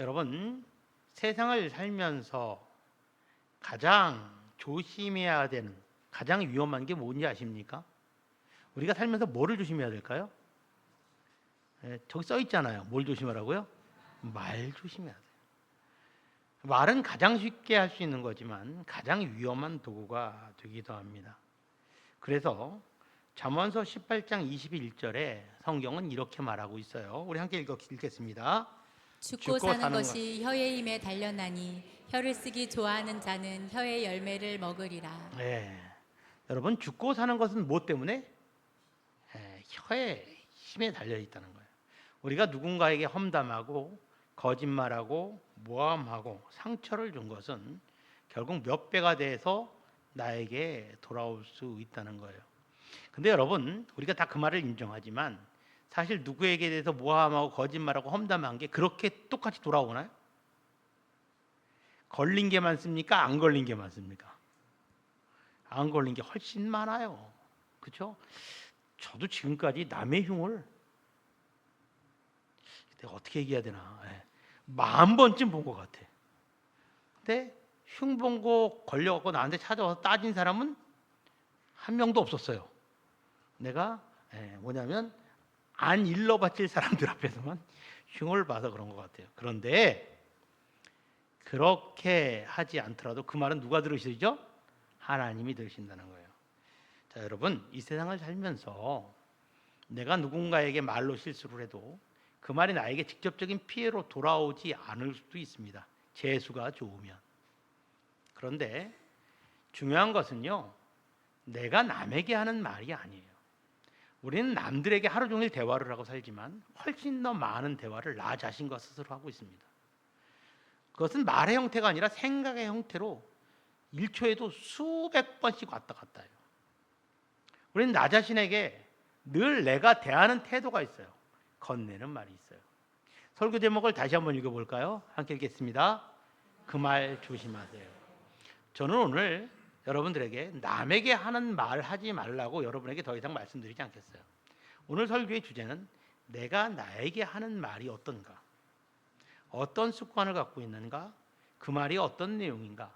여러분, 세상을 살면서 가장 조심해야 되는 가장 위험한 게 뭔지 아십니까? 우리가 살면서 뭐를 조심해야 될까요? 저기 써 있잖아요. 뭘 조심하라고요? 말 조심해야 돼요. 말은 가장 쉽게 할 수 있는 거지만 가장 위험한 도구가 되기도 합니다. 그래서 잠언서 18장 21절에 성경은 이렇게 말하고 있어요. 우리 함께 읽겠습니다. 죽고 사는 것이 혀의 힘에 달렸나니 혀를 쓰기 좋아하는 자는 혀의 열매를 먹으리라. 네. 여러분, 죽고 사는 것은 무엇 때문에? 혀의 힘에 달려 있다는 거예요. 우리가 누군가에게 험담하고 거짓말하고 모함하고 상처를 준 것은 결국 몇 배가 돼서 나에게 돌아올 수 있다는 거예요. 근데 여러분, 우리가 다 그 말을 인정하지만 사실 누구에게 대해서 모함하고 거짓말하고 험담한 게 그렇게 똑같이 돌아오나요? 걸린 게 많습니까? 안 걸린 게 많습니까? 안 걸린 게 훨씬 많아요. 그렇죠? 저도 지금까지 남의 흉을 내가 어떻게 얘기해야 되나 10,000번쯤 본 것 같아. 근데 흉 본 거 걸려갖고 나한테 찾아와서 따진 사람은 한 명도 없었어요. 내가 뭐냐면 안 일러바칠 사람들 앞에서만 흉을 봐서 그런 것 같아요. 그런데 그렇게 하지 않더라도 그 말은 누가 들으시죠? 하나님이 들으신다는 거예요. 자, 여러분, 이 세상을 살면서 내가 누군가에게 말로 실수를 해도 그 말이 나에게 직접적인 피해로 돌아오지 않을 수도 있습니다. 재수가 좋으면. 그런데 중요한 것은요, 내가 남에게 하는 말이 아니에요. 우리는 남들에게 하루 종일 대화를 하고 살지만 훨씬 더 많은 대화를 나 자신과 스스로 하고 있습니다. 그것은 말의 형태가 아니라 생각의 형태로 1초에도 수백 번씩 왔다 갔다 해요. 우리는 나 자신에게 늘 내가 대하는 태도가 있어요. 건네는 말이 있어요. 설교 제목을 다시 한번 읽어볼까요? 함께 읽겠습니다. 그 말 조심하세요. 저는 오늘 여러분들에게 남에게 하는 말 하지 말라고 여러분에게 더 이상 말씀드리지 않겠어요. 오늘 설교의 주제는 내가 나에게 하는 말이 어떤가, 어떤 습관을 갖고 있는가, 그 말이 어떤 내용인가,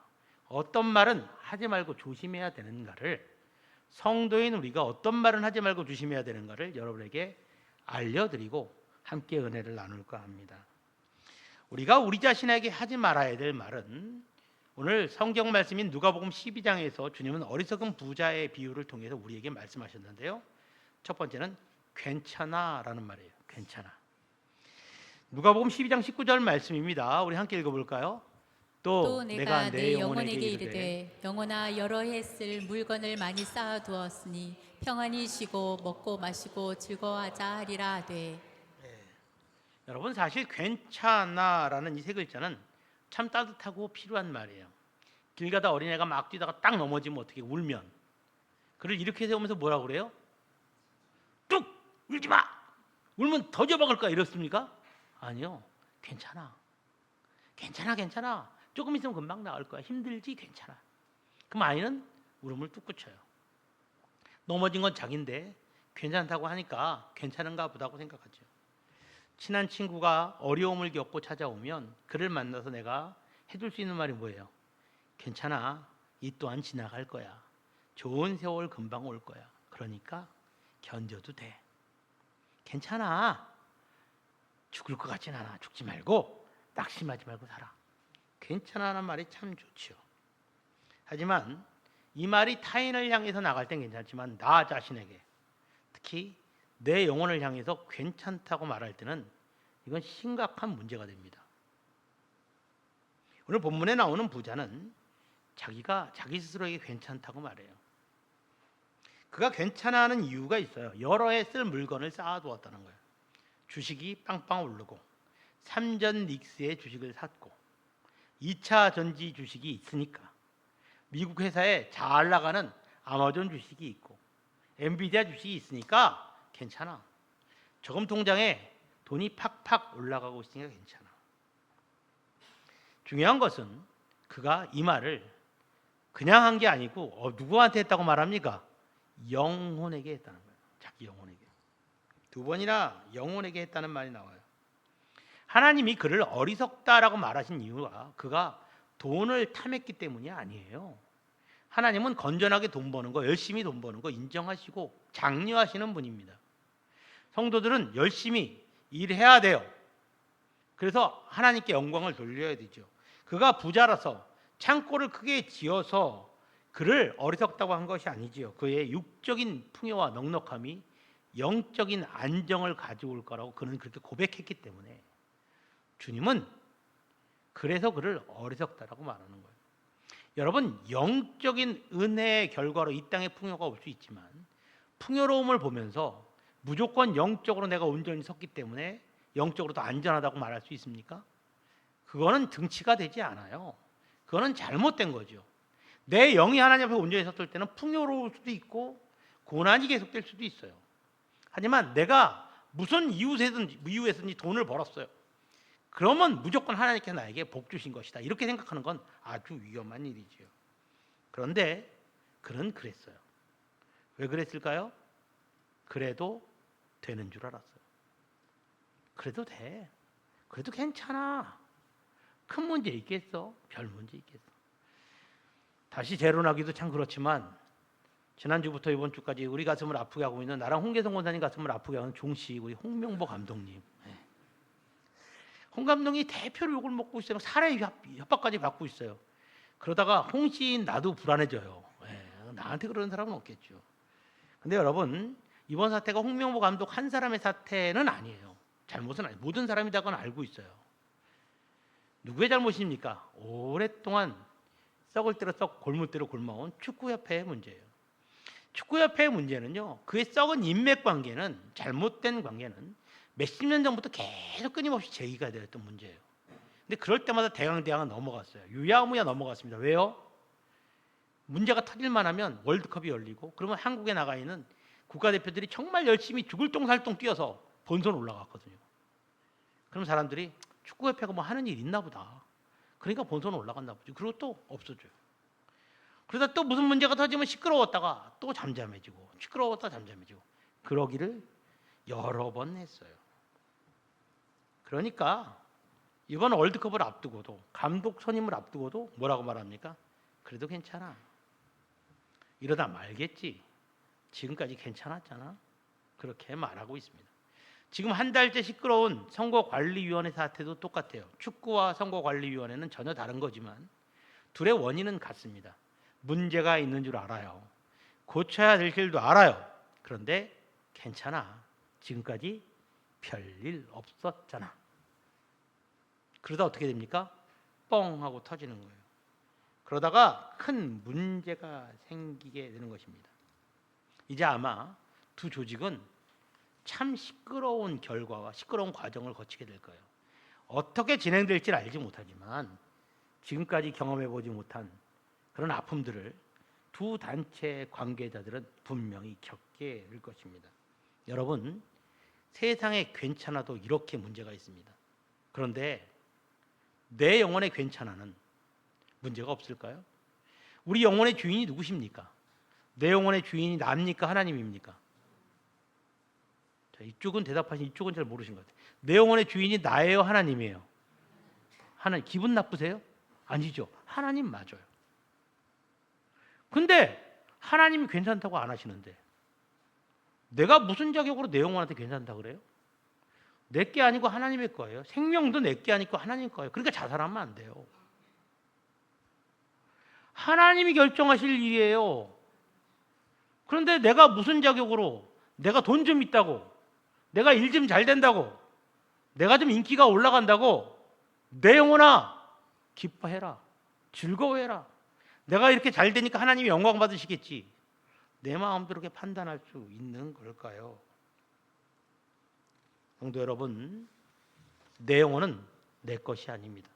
어떤 말은 하지 말고 조심해야 되는가를, 성도인 우리가 어떤 말은 하지 말고 조심해야 되는가를 여러분에게 알려드리고 함께 은혜를 나눌까 합니다. 우리가 우리 자신에게 하지 말아야 될 말은 오늘 성경 말씀인 누가복음 12장에서 주님은 어리석은 부자의 비유를 통해서 우리에게 말씀하셨는데요. 첫 번째는 괜찮아라는 말이에요. 괜찮아. 누가복음 12장 19절 말씀입니다. 우리 함께 읽어볼까요? 또 또 내가 내가 내 내 영혼에게 영혼에게 이르되. 이르되 영혼아 여러 해 쓸 물건을 많이 쌓아두었으니 평안히 쉬고 먹고 마시고 즐거워하자 하리라 하되. 여러분, 사실 괜찮아라는 이 세 글자는 참 따뜻하고 필요한 말이에요. 길 가다 어린애가 막 뛰다가 딱 넘어지면 어떻게 울면 그를 이렇게 세우면서 뭐라고 그래요? 뚝! 울지 마! 울면 더 줘박을 거야 이렇습니까? 아니요. 괜찮아. 괜찮아 괜찮아. 조금 있으면 금방 나을 거야. 힘들지? 괜찮아. 그럼 아이는 울음을 뚝 그쳐요. 넘어진 건 자기인데 괜찮다고 하니까 괜찮은가 보다고 생각하죠. 친한 친구가 어려움을 겪고 찾아오면 그를 만나서 내가 해줄 수 있는 말이 뭐예요? 괜찮아. 이 또한 지나갈 거야. 좋은 세월 금방 올 거야. 그러니까 견뎌도 돼. 괜찮아. 죽을 것 같진 않아. 죽지 말고 낙심하지 말고 살아. 괜찮아라는 말이 참 좋지요. 하지만 이 말이 타인을 향해서 나갈 땐 괜찮지만 나 자신에게, 특히 내 영혼을 향해서 괜찮다고 말할 때는 이건 심각한 문제가 됩니다. 오늘 본문에 나오는 부자는 자기가 자기 스스로에게 괜찮다고 말해요. 그가 괜찮아하는 이유가 있어요. 여러 해 쓸 물건을 쌓아두었다는 거예요. 주식이 빵빵 오르고 삼전 닉스의 주식을 샀고 2차 전지 주식이 있으니까, 미국 회사에 잘 나가는 아마존 주식이 있고 엔비디아 주식이 있으니까 괜찮아. 저금 통장에 돈이 팍팍 올라가고 있으니까 괜찮아. 중요한 것은 그가 이 말을 그냥 한 게 아니고 누구한테 했다고 말합니까? 영혼에게 했다는 거예요. 자기 영혼에게. 두 번이나 영혼에게 했다는 말이 나와요. 하나님이 그를 어리석다라고 말하신 이유가 그가 돈을 탐했기 때문이 아니에요. 하나님은 건전하게 돈 버는 거, 열심히 돈 버는 거 인정하시고 장려하시는 분입니다. 성도들은 열심히 일해야 돼요. 그래서 하나님께 영광을 돌려야 되죠. 그가 부자라서 창고를 크게 지어서 그를 어리석다고 한 것이 아니지요. 그의 육적인 풍요와 넉넉함이 영적인 안정을 가져올 거라고 그는 그렇게 고백했기 때문에 주님은 그래서 그를 어리석다라고 말하는 거예요. 여러분, 영적인 은혜의 결과로 이 땅에 풍요가 올 수 있지만 풍요로움을 보면서 무조건 영적으로 내가 온전히 섰기 때문에 영적으로 더 안전하다고 말할 수 있습니까? 그거는 등치가 되지 않아요. 그거는 잘못된 거죠. 내 영이 하나님 앞에 온전히 섰을 때는 풍요로울 수도 있고 고난이 계속될 수도 있어요. 하지만 내가 무슨 이유에서든지 돈을 벌었어요. 그러면 무조건 하나님께서 나에게 복 주신 것이다. 이렇게 생각하는 건 아주 위험한 일이지요. 그런데 그는 그랬어요. 왜 그랬을까요? 그래도 되는 줄 알았어요. 그래도 돼. 그래도 괜찮아. 큰 문제 있겠어? 별 문제 있겠어? 다시 재론하기도 참 그렇지만 지난주부터 이번 주까지 우리 가슴을 아프게 하고 있는 나랑 홍계성 원사님 가슴을 아프게 하는 종씨 우리 홍명보 감독님. 홍 감독이 대표로 욕을 먹고 있어요. 살해 협박까지 받고 있어요. 그러다가 홍 씨인 나도 불안해져요. 나한테 그러는 사람은 없겠죠. 근데 여러분, 이번 사태가 홍명보 감독 한 사람의 사태는 아니에요. 잘못은 아니에요. 모든 사람이 다 그건 알고 있어요. 누구의 잘못입니까? 오랫동안 썩을 대로 썩 골물 대로 골마온 축구협회의 문제예요. 축구협회의 문제는요, 그의 썩은 인맥관계는, 잘못된 관계는 몇십 년 전부터 계속 끊임없이 제기가 되었던 문제예요. 근데 그럴 때마다 대강대강은 넘어갔어요. 유야무야 넘어갔습니다. 왜요? 문제가 터질만 하면 월드컵이 열리고 그러면 한국에 나가 있는 국가대표들이 정말 열심히 죽을 똥살똥 뛰어서 본선 올라갔거든요. 그럼 사람들이 축구협회가 뭐 하는 일 있나 보다. 그러니까 본선 올라갔나 보죠. 그리고 또 없어져요. 그러다 또 무슨 문제가 터지면 시끄러웠다가 또 잠잠해지고 시끄러웠다 잠잠해지고 그러기를 여러 번 했어요. 그러니까 이번 월드컵을 앞두고도 감독 선임을 앞두고도 뭐라고 말합니까? 그래도 괜찮아. 이러다 말겠지. 지금까지 괜찮았잖아. 그렇게 말하고 있습니다. 지금 한 달째 시끄러운 선거관리위원회 사태도 똑같아요. 축구와 선거관리위원회는 전혀 다른 거지만 둘의 원인은 같습니다. 문제가 있는 줄 알아요. 고쳐야 될 길도 알아요. 그런데 괜찮아. 지금까지 별일 없었잖아. 그러다 어떻게 됩니까? 뻥 하고 터지는 거예요. 그러다가 큰 문제가 생기게 되는 것입니다. 이제 아마 두 조직은 참 시끄러운 결과와 시끄러운 과정을 거치게 될 거예요. 어떻게 진행될지 알지 못하지만 지금까지 경험해보지 못한 그런 아픔들을 두 단체 관계자들은 분명히 겪게 될 것입니다. 여러분, 세상에 괜찮아도 이렇게 문제가 있습니다. 그런데 내 영혼의 괜찮아는 문제가 없을까요? 우리 영혼의 주인이 누구십니까? 내 영혼의 주인이 나입니까? 하나님입니까? 자, 이쪽은 대답하신 이쪽은 잘 모르신 것 같아요. 내 영혼의 주인이 나예요? 하나님이에요? 하나님, 기분 나쁘세요? 아니죠. 하나님 맞아요. 근데 하나님이 괜찮다고 안 하시는데 내가 무슨 자격으로 내 영혼한테 괜찮다 그래요? 내 게 아니고 하나님의 거예요. 생명도 내 게 아니고 하나님 거예요. 그러니까 자살하면 안 돼요. 하나님이 결정하실 일이에요. 그런데 내가 무슨 자격으로 내가 돈 좀 있다고 내가 일 좀 잘 된다고 내가 좀 인기가 올라간다고 내 영혼아 기뻐해라. 즐거워해라. 내가 이렇게 잘 되니까 하나님이 영광 받으시겠지. 내 마음대로 그렇게 판단할 수 있는 걸까요? 성도 여러분, 내 영혼은 내 것이 아닙니다.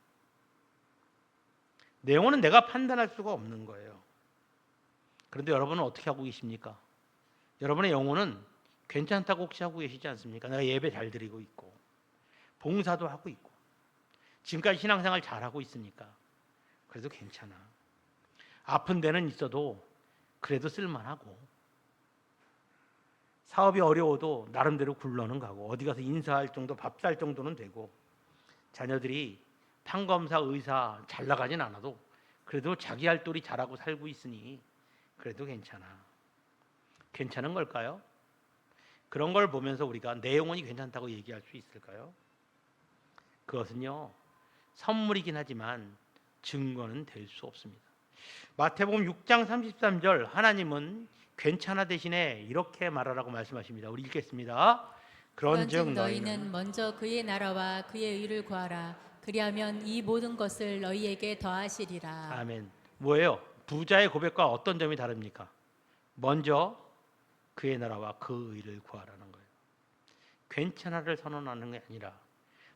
내 영혼은 내가 판단할 수가 없는 거예요. 그런데 여러분은 어떻게 하고 계십니까? 여러분의 영혼은 괜찮다고 혹시 하고 계시지 않습니까? 내가 예배 잘 드리고 있고 봉사도 하고 있고 지금까지 신앙생활 잘하고 있으니까 그래도 괜찮아. 아픈 데는 있어도 그래도 쓸만하고 사업이 어려워도 나름대로 굴러는 가고 어디 가서 인사할 정도 밥 살 정도는 되고 자녀들이 판검사, 의사 잘 나가진 않아도 그래도 자기 할 도리 잘하고 살고 있으니 그래도 괜찮아. 괜찮은 걸까요? 그런 걸 보면서 우리가 내 영혼이 괜찮다고 얘기할 수 있을까요? 그것은요, 선물이긴 하지만 증거는 될 수 없습니다. 마태복음 6장 33절, 하나님은 괜찮아 대신에 이렇게 말하라고 말씀하십니다. 우리 읽겠습니다. 그런즉 너희는 먼저 그의 나라와 그의 의를 구하라. 그리하면 이 모든 것을 너희에게 더하시리라. 아멘. 뭐예요? 부자의 고백과 어떤 점이 다릅니까? 먼저 그의 나라와 그 의를 구하라는 거예요. 괜찮아를 선언하는 게 아니라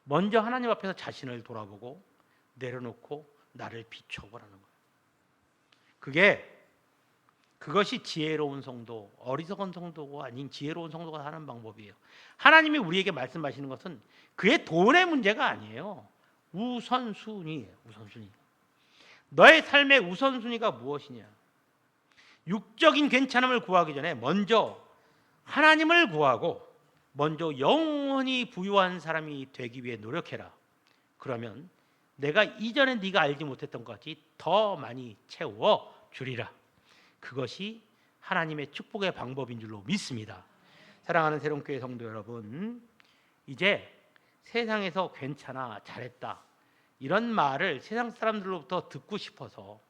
먼저 하나님 앞에서 자신을 돌아보고 내려놓고 나를 비춰보라는 거예요. 그것이 지혜로운 성도, 어리석은 성도가 아닌 지혜로운 성도가 하는 방법이에요. 하나님이 우리에게 말씀하시는 것은 그의 돈의 문제가 아니에요. 우선순위예요. 우선순위. 너의 삶의 우선순위가 무엇이냐? 육적인 괜찮음을 구하기 전에 먼저 하나님을 구하고 먼저 영원히 부유한 사람이 되기 위해 노력해라. 그러면 내가 이전에 네가 알지 못했던 것 같이 더 많이 채워 주리라. 그것이 하나님의 축복의 방법인 줄로 믿습니다. 사랑하는 새롬교회 성도 여러분, 이제 세상에서 괜찮아, 잘했다 이런 말을 세상 사람들로부터 듣고 싶어서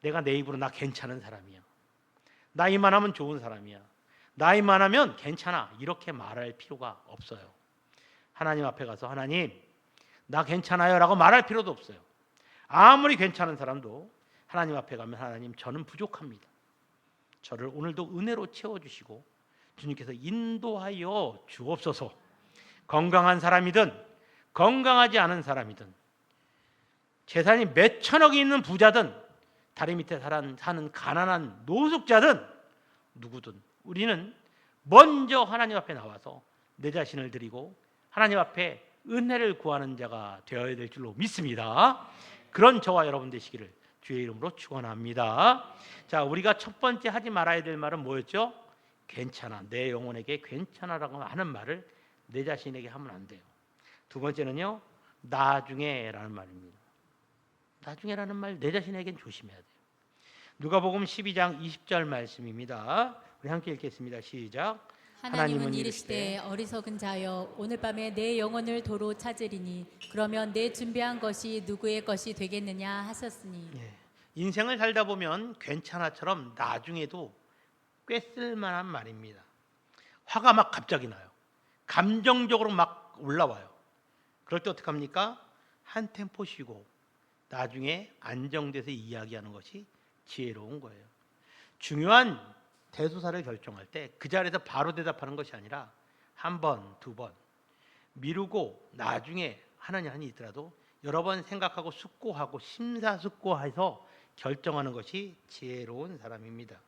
내가 내 입으로 나 괜찮은 사람이야, 나 이만하면 좋은 사람이야, 나 이만하면 괜찮아 이렇게 말할 필요가 없어요. 하나님 앞에 가서 하나님 나 괜찮아요 라고 말할 필요도 없어요. 아무리 괜찮은 사람도 하나님 앞에 가면 하나님 저는 부족합니다. 저를 오늘도 은혜로 채워주시고 주님께서 인도하여 주옵소서. 건강한 사람이든 건강하지 않은 사람이든 재산이 몇 천억이 있는 부자든 다리 밑에 사는 가난한 노숙자든 누구든 우리는 먼저 하나님 앞에 나와서 내 자신을 드리고 하나님 앞에 은혜를 구하는 자가 되어야 될 줄로 믿습니다. 그런 저와 여러분 되시기를 주의 이름으로 축원합니다. 자, 우리가 첫 번째 하지 말아야 될 말은 뭐였죠? 괜찮아. 내 영혼에게 괜찮아라고 하는 말을 내 자신에게 하면 안 돼요. 두 번째는요, 나중에라는 말입니다. 나중에라는 말 내 자신에겐 조심해야 돼요. 누가복음 12장 20절 말씀입니다. 우리 함께 읽겠습니다. 시작. 하나님은 이르시되 어리석은 자여 오늘 밤에 내 영혼을 도로 찾으리니 그러면 내 준비한 것이 누구의 것이 되겠느냐 하셨으니. 인생을 살다 보면 괜찮아처럼 나중에도 꽤 쓸만한 말입니다. 화가 막 갑자기 나요. 감정적으로 막 올라와요. 그럴 때 어떡합니까? 한 템포 쉬고 나중에 안정돼서 이야기하는 것이 지혜로운 거예요. 중요한 대소사를 결정할 때 그 자리에서 바로 대답하는 것이 아니라 한 번, 두 번 미루고 나중에 하느냐 한이 있더라도 여러 번 생각하고 숙고하고 심사숙고해서 결정하는 것이 지혜로운 사람입니다.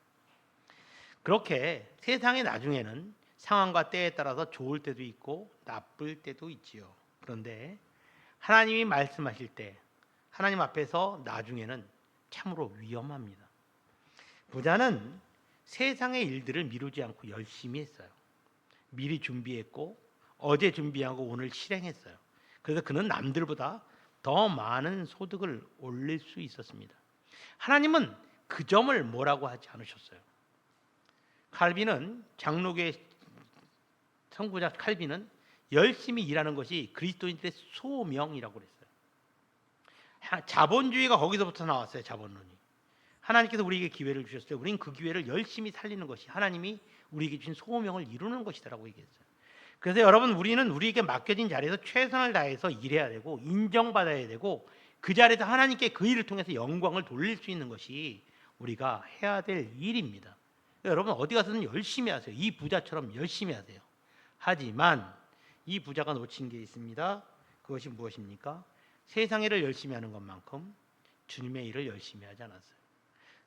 그렇게 세상의 나중에는 상황과 때에 따라서 좋을 때도 있고 나쁠 때도 있지요. 그런데 하나님이 말씀하실 때 하나님 앞에서 나중에는 참으로 위험합니다. 부자는 세상의 일들을 미루지 않고 열심히 했어요. 미리 준비했고 어제 준비하고 오늘 실행했어요. 그래서 그는 남들보다 더 많은 소득을 올릴 수 있었습니다. 하나님은 그 점을 뭐라고 하지 않으셨어요. 칼빈은 장로교의 선구자 칼빈은 열심히 일하는 것이 그리스도인들의 소명이라고 그랬어요. 자본주의가 거기서부터 나왔어요. 자본론이. 하나님께서 우리에게 기회를 주셨을 때 우리는 그 기회를 열심히 살리는 것이 하나님이 우리에게 주신 소명을 이루는 것이다라고 얘기했어요. 그래서 여러분 우리는 우리에게 맡겨진 자리에서 최선을 다해서 일해야 되고 인정받아야 되고 그 자리에서 하나님께 그 일을 통해서 영광을 돌릴 수 있는 것이 우리가 해야 될 일입니다. 여러분 어디 가서든 열심히 하세요. 이 부자처럼 열심히 하세요. 하지만 이 부자가 놓친 게 있습니다. 그것이 무엇입니까? 세상 일을 열심히 하는 것만큼 주님의 일을 열심히 하지 않았어요.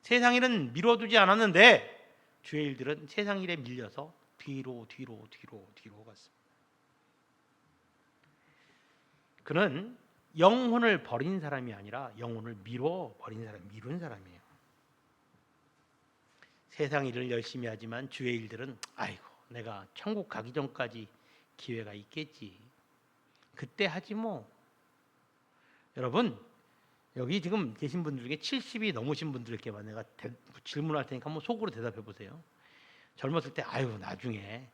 세상 일은 미뤄두지 않았는데 주의 일들은 세상 일에 밀려서 뒤로 갔습니다. 그는 영혼을 버린 사람이 아니라 영혼을 미룬 사람이에요. 세상 일을 열심히 하지만 주의 일들은 아이고 내가 천국 가기 전까지 기회가 있겠지. 그때 하지 뭐. 여러분 여기 지금 계신 분들 중에 70이 넘으신 분들께만 내가 질문할 테니까 한번 속으로 대답해 보세요. 젊었을 때 아유 나중에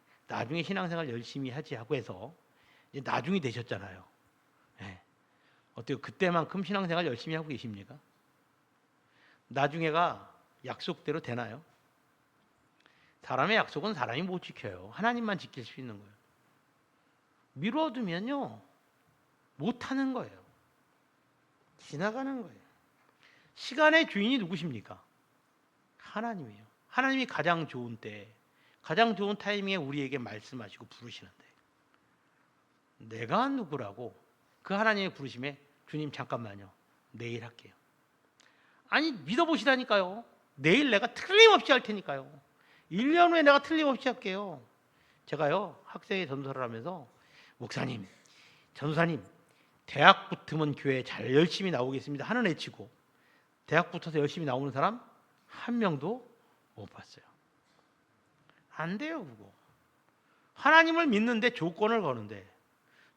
신앙생활 열심히 하지 하고 해서 이제 나중이 되셨잖아요. 예. 어때요? 그때만큼 신앙생활 열심히 하고 계십니까? 나중에가 약속대로 되나요? 사람의 약속은 사람이 못 지켜요. 하나님만 지킬 수 있는 거예요. 미뤄두면요 못하는 거예요. 지나가는 거예요. 시간의 주인이 누구십니까? 하나님이에요. 하나님이 가장 좋은 때, 가장 좋은 타이밍에 우리에게 말씀하시고 부르시는데 내가 누구라고 그 하나님의 부르심에 주님 잠깐만요. 내일 할게요. 아니 믿어보시라니까요. 내일 내가 틀림없이 할 테니까요. 1년 후에 내가 틀림없이 할게요. 제가요 학생의 전도를 하면서 목사님, 전도사님 대학 붙으면 교회 잘 열심히 나오겠습니다 하는 애치고 대학 붙어서 열심히 나오는 사람 한 명도 못 봤어요. 안 돼요 그거. 하나님을 믿는데 조건을 거는데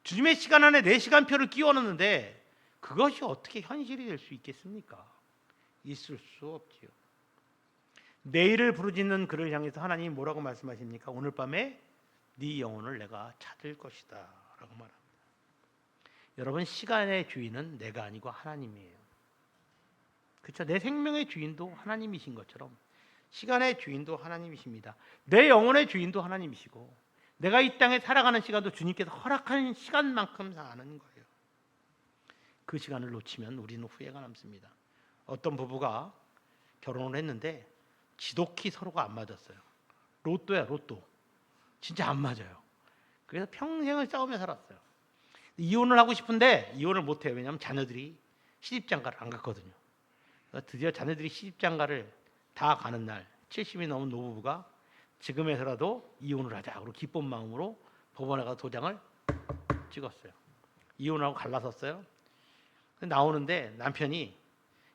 주님의 시간 안에 내 시간표를 끼워 넣는데 그것이 어떻게 현실이 될 수 있겠습니까? 있을 수 없지요. 내일을 부르짖는 그를 향해서 하나님이 뭐라고 말씀하십니까? 오늘 밤에 네 영혼을 내가 찾을 것이다 라고 말합니다. 여러분 시간의 주인은 내가 아니고 하나님이에요. 그렇죠? 내 생명의 주인도 하나님이신 것처럼 시간의 주인도 하나님이십니다. 내 영혼의 주인도 하나님이시고 내가 이 땅에 살아가는 시간도 주님께서 허락한 시간만큼 사는 거예요. 그 시간을 놓치면 우리는 후회가 남습니다. 어떤 부부가 결혼을 했는데 지독히 서로가 안 맞았어요. 로또야 로또. 진짜 안 맞아요. 그래서 평생을 싸우며 살았어요. 이혼을 하고 싶은데 이혼을 못해요. 왜냐하면 자녀들이 시집장가를 안 갔거든요. 드디어 자녀들이 시집장가를 다 가는 날 70이 넘은 노부부가 지금에서라도 이혼을 하자 그리고 기쁜 마음으로 법원에 가서 도장을 찍었어요. 이혼하고 갈라섰어요. 나오는데 남편이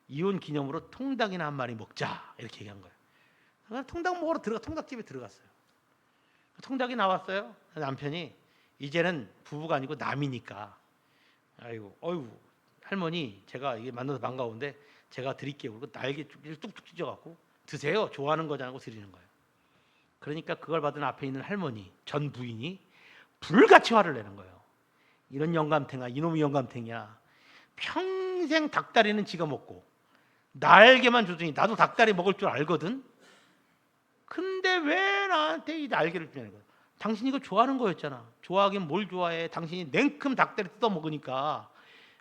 이혼 기념으로 통닭이나 한 마리 먹자 이렇게 얘기한 거예요. 통닭 먹으러 통닭집에 들어갔어요. 통닭이 나왔어요. 남편이 이제는 부부가 아니고 남이니까 아이고 어이구 할머니 제가 이게 만나서 반가운데 제가 드릴게요. 그리고 날개 뚝뚝 찢어갖고 드세요. 좋아하는 거잖아고 드리는 거예요. 그러니까 그걸 받은 앞에 있는 할머니 전 부인이 불같이 화를 내는 거예요. 이런 영감탱아 이놈의 영감탱이야. 평생 닭다리는 지가 먹고 날개만 주더니 나도 닭다리 먹을 줄 알거든. 근데 왜 나한테 이 날개를 주냐는 거예요. 당신이 이거 좋아하는 거였잖아. 좋아하긴 뭘 좋아해. 당신이 냉큼 닭다리 뜯어 먹으니까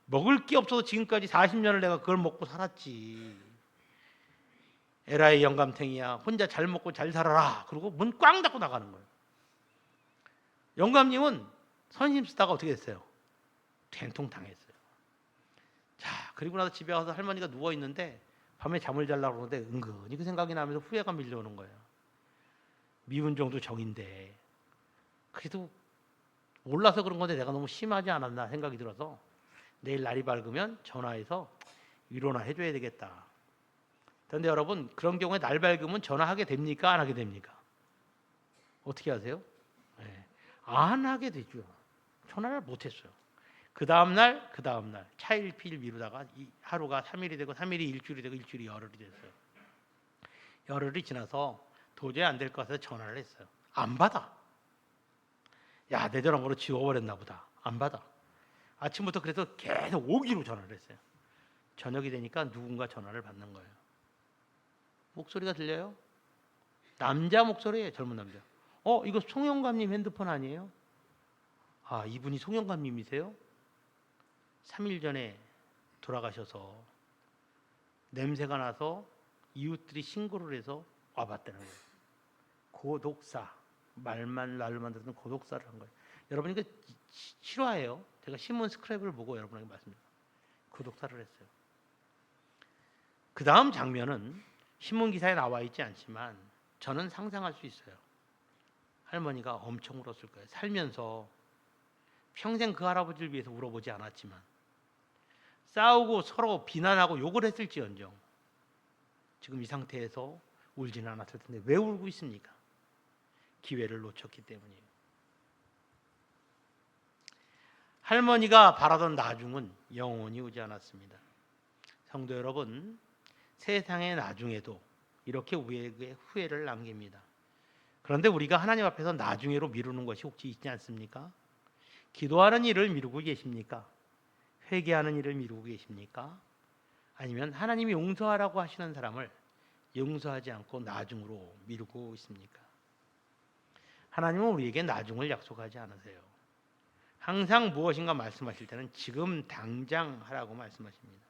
먹을 게 없어서 지금까지 40년을 내가 그걸 먹고 살았지. 에라이 영감탱이야. 혼자 잘 먹고 잘 살아라. 그리고 문 꽝 닫고 나가는 거예요. 영감님은 선심 쓰다가 어떻게 됐어요? 된통 당했어요. 자, 그리고 나서 집에 가서 할머니가 누워 있는데 밤에 잠을 자려고 그러는데 은근히 그 생각이 나면서 후회가 밀려오는 거예요. 미운 정도 정인데 그래도 몰라서 그런 건데 내가 너무 심하지 않았나 생각이 들어서 내일 날이 밝으면 전화해서 위로나 해줘야 되겠다. 그런데 여러분 그런 경우에 날 밝으면 전화하게 됩니까? 안 하게 됩니까? 어떻게 하세요? 네. 안 하게 되죠. 전화를 못했어요. 그 다음날 차일피일 미루다가 하루가 3일이 되고 3일이 일주일이 되고 일주일이 열흘이 됐어요. 열흘이 지나서 도저히 안 될 것 같아서 전화를 했어요. 안 받아. 야, 내 전화번호 지워버렸나 보다. 안 받아. 아침부터 그래서 계속 오기로 전화를 했어요. 저녁이 되니까 누군가 전화를 받는 거예요. 목소리가 들려요? 남자 목소리예요. 젊은 남자. 이거 송영감님 핸드폰 아니에요? 아, 이분이 송영감님이세요? 3일 전에 돌아가셔서 냄새가 나서 이웃들이 신고를 해서 와봤다는 거예요. 고독사. 말만 들었던 고독사를 한 거예요. 여러분 이거 실화예요. 제가 신문 스크랩을 보고 여러분에게 말씀드립니다. 고독사를 했어요. 그 다음 장면은 신문 기사에 나와 있지 않지만 저는 상상할 수 있어요. 할머니가 엄청 울었을 거예요. 살면서 평생 그 할아버지를 위해서 울어보지 않았지만 싸우고 서로 비난하고 욕을 했을지언정 지금 이 상태에서 울지는 않았을 텐데 왜 울고 있습니까? 기회를 놓쳤기 때문이에요. 할머니가 바라던 나중은 영원히 오지 않았습니다. 성도 여러분, 세상의 나중에도 이렇게 우리에게 후회를 남깁니다. 그런데 우리가 하나님 앞에서 나중에로 미루는 것이 혹시 있지 않습니까? 기도하는 일을 미루고 계십니까? 회개하는 일을 미루고 계십니까? 아니면 하나님이 용서하라고 하시는 사람을 용서하지 않고 나중으로 미루고 있습니까? 하나님은 우리에게 나중을 약속하지 않으세요. 항상 무엇인가 말씀하실 때는 지금 당장 하라고 말씀하십니다.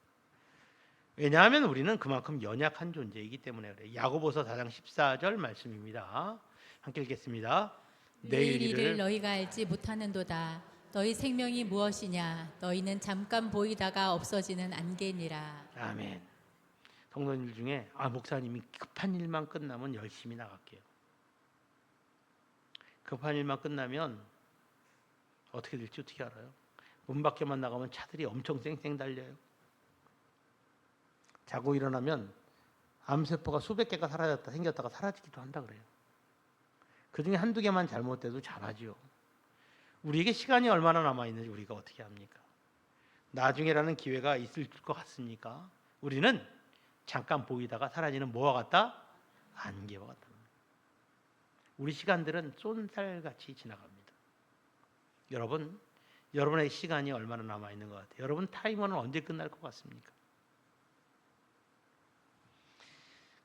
왜냐하면 우리는 그만큼 연약한 존재이기 때문에 그래요. 야고보서 4장 14절 말씀입니다. 함께 읽겠습니다. 내일 일을 너희가 알지 못하는도다. 너희 생명이 무엇이냐? 너희는 잠깐 보이다가 없어지는 안개니라. 아멘. 성도님들 중에 목사님이 급한 일만 끝나면 열심히 나갈게요. 급한 일만 끝나면 어떻게 될지 어떻게 알아요? 문 밖에만 나가면 차들이 엄청 쌩쌩 달려요. 자고 일어나면 암세포가 수백 개가 생겼다가 사라지기도 한다 그래요. 그중에 한두 개만 잘못돼도 잘하지요. 우리에게 시간이 얼마나 남아있는지 우리가 어떻게 합니까? 나중에라는 기회가 있을 것 같습니까? 우리는 잠깐 보이다가 사라지는 뭐와 같다? 안개와 같다. 우리 시간들은 쏜살같이 지나갑니다. 여러분, 여러분의 시간이 얼마나 남아있는 것 같아요? 여러분 타이머는 언제 끝날 것 같습니까?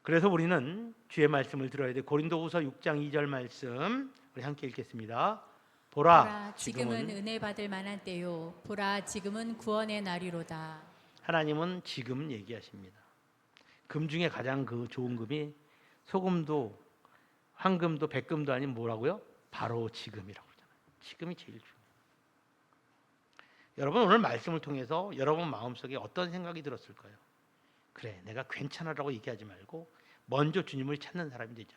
그래서 우리는 주의 말씀을 들어야 돼. 고린도후서 6장 2절 말씀 우리 함께 읽겠습니다. 보라, 지금은 은혜 받을 만한 때요. 보라, 지금은 구원의 날이로다. 하나님은 지금 얘기하십니다. 금 중에 가장 좋은 금이 소금도 황금도 백금도 아닌 뭐라고요? 바로 지금이라고 그러잖아요. 지금이 제일 중요해요. 여러분 오늘 말씀을 통해서 여러분 마음속에 어떤 생각이 들었을까요? 그래, 내가 괜찮아라고 얘기하지 말고 먼저 주님을 찾는 사람이 되자.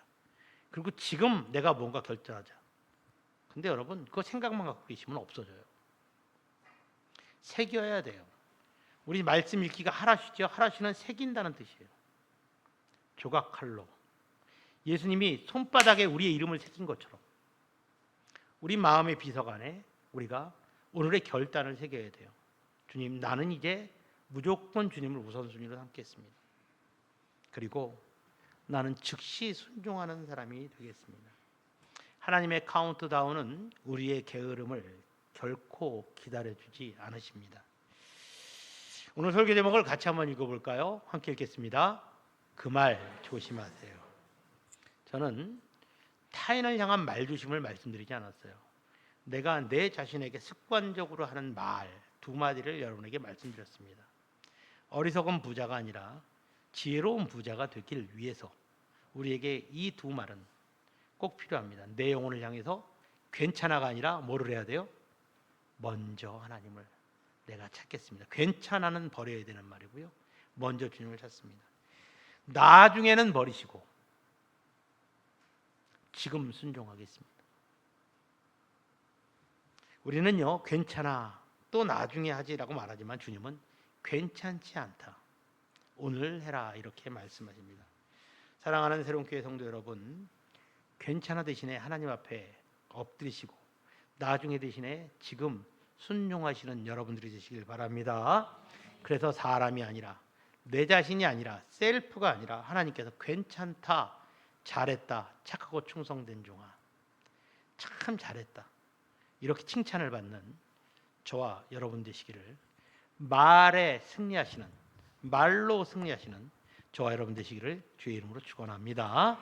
그리고 지금 내가 뭔가 결정하자. 근데 여러분 그 생각만 갖고 계시면 없어져요. 새겨야 돼요. 우리 말씀 읽기가 하라시죠. 하라시는 새긴다는 뜻이에요. 조각칼로 예수님이 손바닥에 우리의 이름을 새긴 것처럼 우리 마음의 비서관에 우리가 오늘의 결단을 새겨야 돼요. 주님, 나는 이제 무조건 주님을 우선순위로 삼겠습니다. 그리고 나는 즉시 순종하는 사람이 되겠습니다. 하나님의 카운트다운은 우리의 게으름을 결코 기다려주지 않으십니다. 오늘 설교 제목을 같이 한번 읽어볼까요? 함께 읽겠습니다. 그 말 조심하세요. 저는 타인을 향한 말조심을 말씀드리지 않았어요. 내가 내 자신에게 습관적으로 하는 말 두 마디를 여러분에게 말씀드렸습니다. 어리석은 부자가 아니라 지혜로운 부자가 되길 위해서 우리에게 이 두 말은 꼭 필요합니다. 내 영혼을 향해서 괜찮아가 아니라 뭐를 해야 돼요? 먼저 하나님을 내가 찾겠습니다. 괜찮아는 버려야 되는 말이고요. 먼저 주님을 찾습니다. 나중에는 버리시고 지금 순종하겠습니다. 우리는요, 괜찮아, 또 나중에 하지라고 말하지만 주님은 괜찮지 않다, 오늘 해라 이렇게 말씀하십니다. 사랑하는 새로운교회 성도 여러분, 괜찮아 대신에 하나님 앞에 엎드리시고 나중에 대신에 지금 순종하시는 여러분들이 되시길 바랍니다. 그래서 사람이 아니라 내 자신이 아니라 셀프가 아니라 하나님께서 괜찮다, 잘했다, 착하고 충성된 종아, 참 잘했다 이렇게 칭찬을 받는 저와 여러분 되시기를, 말에 승리하시는, 말로 승리하시는 저와 여러분 되시기를 주의 이름으로 축원합니다.